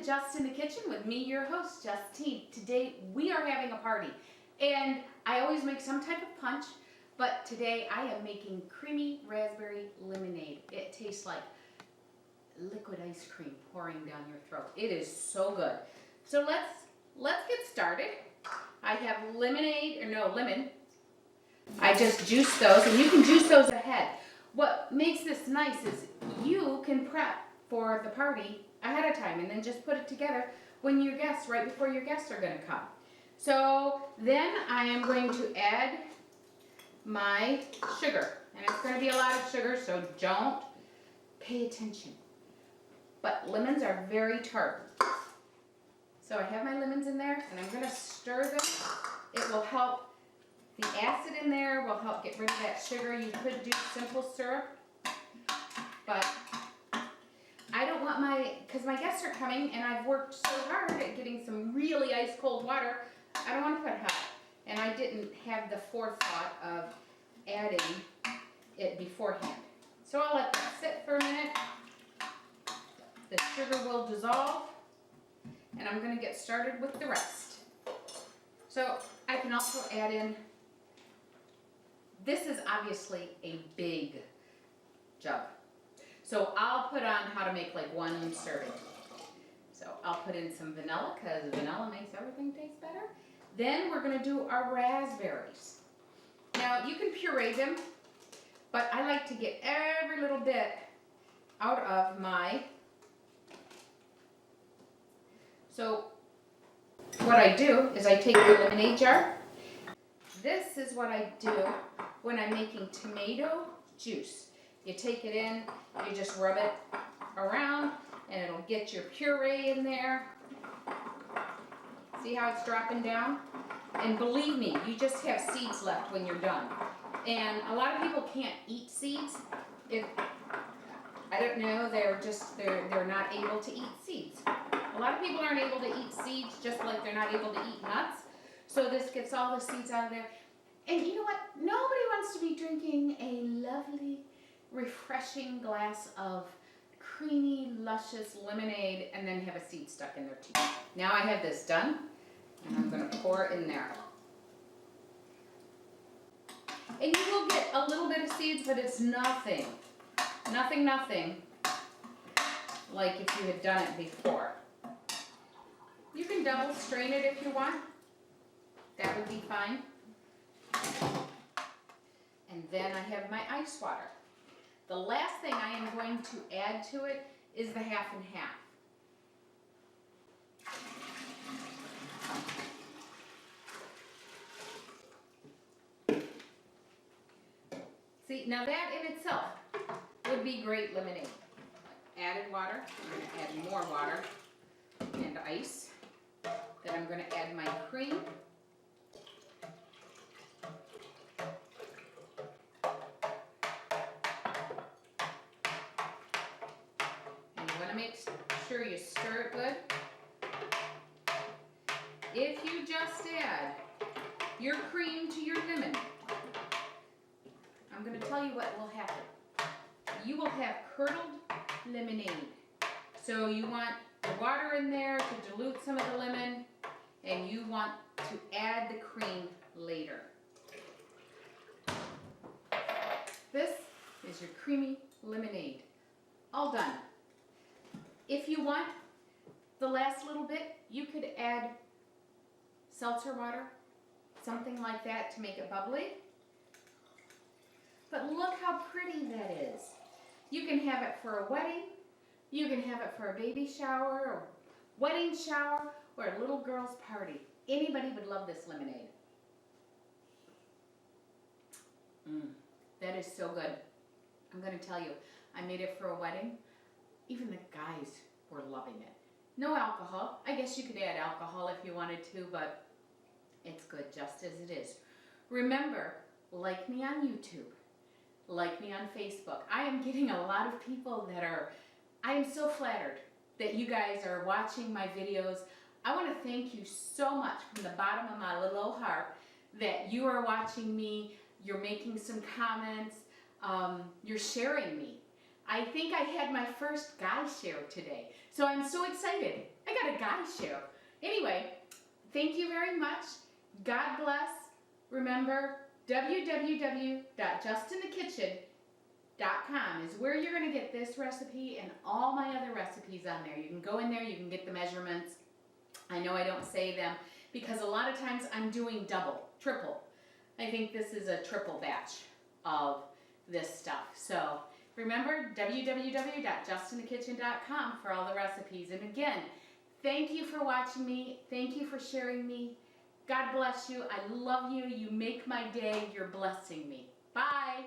Just in the Kitchen with me, your host, Justine. Today we are having a party, and I always make some type of punch, but today I am making creamy raspberry lemonade. It tastes like liquid ice cream pouring down your throat. It is so good. So let's get started. I have lemon. I just juiced those, and you can juice those ahead. What makes this nice is you can prep for the party ahead of time and then just put it together when your guests, right before your guests are going to come. So then I am going to add my sugar, and it's going to be a lot of sugar, so don't pay attention. But lemons are very tart. So I have my lemons in there, and I'm going to stir them. It will help, the acid in there will help get rid of that sugar. You could do simple syrup, but I don't want because my guests are coming and I've worked so hard at getting some really ice cold water, I don't want to put it hot. And I didn't have the forethought of adding it beforehand. So I'll let that sit for a minute. The sugar will dissolve, and I'm going to get started with the rest. So I can also add in, this is obviously a big jug. So I'll put on how to make like one serving. So I'll put in some vanilla because vanilla makes everything taste better. Then we're going to do our raspberries. Now you can puree them, but I like to get every little bit out of my. So what I do is I take the lemonade jar. This is what I do when I'm making tomato juice. You take it in, you just rub it around, and it'll get your puree in there. See how it's dropping down? And believe me, you just have seeds left when you're done. And a lot of people can't eat seeds. I don't know, they're not able to eat seeds. A lot of people aren't able to eat seeds just like they're not able to eat nuts. So this gets all the seeds out of there. And you know what? Nobody wants to be drinking a lovely, refreshing glass of creamy, luscious lemonade and then have a seed stuck in their teeth. Now I have this done, and I'm going to pour it in there. And you will get a little bit of seeds, but it's nothing like if you had done it before. You can double strain it if you want. That would be fine. And then I have my ice water. The last thing I am going to add to it is the half and half. See, now that in itself would be great lemonade. Added water, I'm going to add more water and ice. Then I'm going to add my cream. Make sure you stir it good. If you just add your cream to your lemon, I'm going to tell you what will happen. You will have curdled lemonade. So you want the water in there to dilute some of the lemon, and you want to add the cream later. This is your creamy lemonade. All done. If you want the last little bit, you could add seltzer water, something like that to make it bubbly. But look how pretty that is. You can have it for a wedding, you can have it for a baby shower, or wedding shower, or a little girl's party. Anybody would love this lemonade. That is so good. I'm going to tell you, I made it for a wedding. Even the guys were loving it. No alcohol. I guess you could add alcohol if you wanted to, but it's good just as it is. Remember, like me on YouTube, like me on Facebook. I am getting a lot of people I am so flattered that you guys are watching my videos. I want to thank you so much from the bottom of my little old heart that you are watching me, you're making some comments, you're sharing me. I think I had my first guy share today. So I'm so excited. I got a guy share. Anyway, thank you very much. God bless. Remember, www.justinthekitchen.com is where you're going to get this recipe and all my other recipes on there. You can go in there, you can get the measurements. I know I don't say them because a lot of times I'm doing double, triple. I think this is a triple batch of this stuff. So remember, www.justinthekitchen.com for all the recipes. And again, thank you for watching me. Thank you for sharing me. God bless you. I love you. You make my day. You're blessing me. Bye.